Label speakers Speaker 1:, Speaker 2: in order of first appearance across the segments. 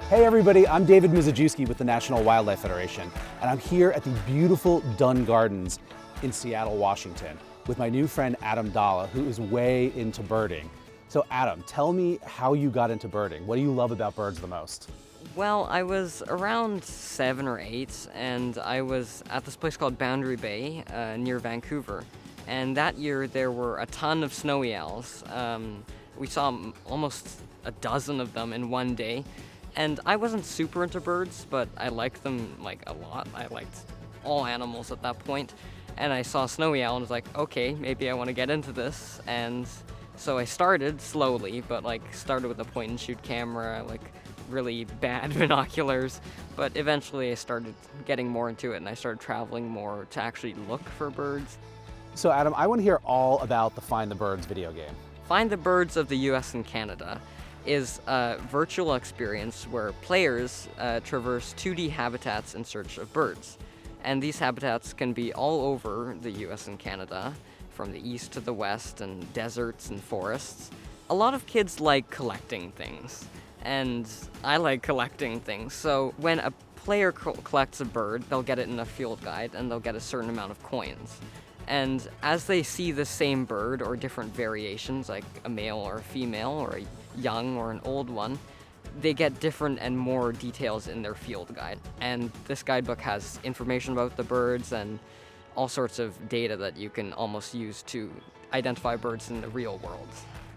Speaker 1: Hey everybody, I'm David Mizejewski with the National Wildlife Federation, and I'm here at the beautiful Dunn Gardens in Seattle, Washington, with my new friend Adam Dhalla, who is way into birding. So Adam, tell me how you got into birding. What do you love about birds the most?
Speaker 2: Well, I was around 7 or 8, and I was at this place called Boundary Bay near Vancouver. And that year there were a ton of snowy owls. We saw almost a dozen of them in one day. And I wasn't super into birds, but I liked them a lot. I liked all animals at that point. And I saw a snowy owl and was like, okay, maybe I want to get into this. And so I started slowly, but started with a point and shoot camera, really bad binoculars. But eventually I started getting more into it and I started traveling more to actually look for birds.
Speaker 1: So Adam, I want to hear all about the Find the Birds video game.
Speaker 2: Find the Birds of the US and Canada is a virtual experience where players traverse 2D habitats in search of birds. And these habitats can be all over the US and Canada, from the east to the west, and deserts and forests. A lot of kids like collecting things, and I like collecting things. So when a player collects a bird, they'll get it in a field guide, and they'll get a certain amount of coins. And as they see the same bird or different variations, like a male or a female or a young or an old one, they get different and more details in their field guide. And this guidebook has information about the birds and all sorts of data that you can almost use to identify birds in the real world.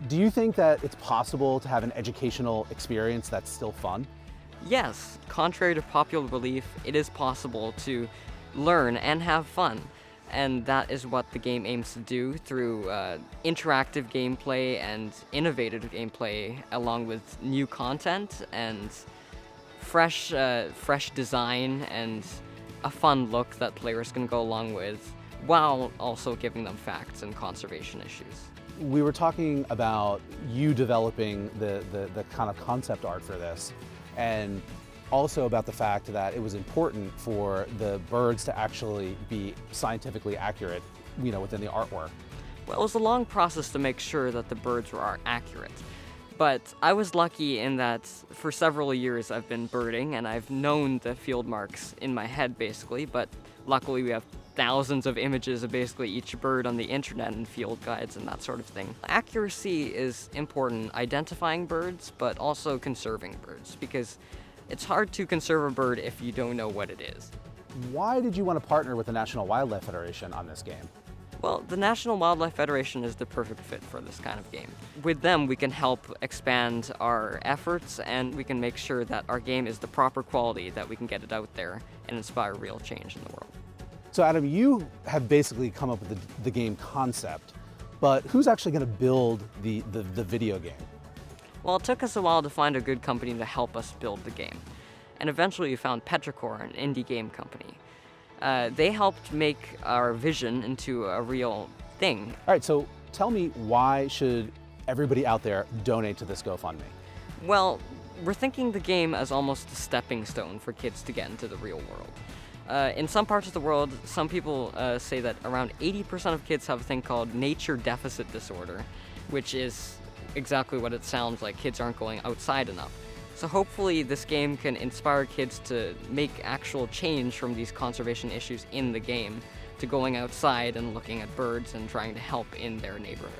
Speaker 1: Do you think that it's possible to have an educational experience that's still fun?
Speaker 2: Yes, contrary to popular belief, it is possible to learn and have fun. And that is what the game aims to do through interactive gameplay and innovative gameplay, along with new content and fresh design and a fun look that players can go along with, while also giving them facts and conservation issues.
Speaker 1: We were talking about you developing the kind of concept art for this, and also about the fact that it was important for the birds to actually be scientifically accurate, within the artwork.
Speaker 2: Well, it was a long process to make sure that the birds were accurate. But I was lucky in that for several years I've been birding and I've known the field marks in my head basically, but luckily we have thousands of images of basically each bird on the internet and field guides and that sort of thing. Accuracy is important, identifying birds, but also conserving birds, because it's hard to conserve a bird if you don't know what it is.
Speaker 1: Why did you want to partner with the National Wildlife Federation on this game?
Speaker 2: Well, the National Wildlife Federation is the perfect fit for this kind of game. With them, we can help expand our efforts, and we can make sure that our game is the proper quality, that we can get it out there and inspire real change in the world.
Speaker 1: So Adam, you have basically come up with the game concept, but who's actually going to build the video game?
Speaker 2: Well, it took us a while to find a good company to help us build the game. And eventually we found Petrichor, an indie game company. They helped make our vision into a real thing.
Speaker 1: All right, so tell me, why should everybody out there donate to this GoFundMe?
Speaker 2: Well, we're thinking the game as almost a stepping stone for kids to get into the real world. In some parts of the world, some people say that around 80% of kids have a thing called nature deficit disorder, which is exactly what it sounds like. Kids aren't going outside enough. So hopefully this game can inspire kids to make actual change from these conservation issues in the game to going outside and looking at birds and trying to help in their neighborhood.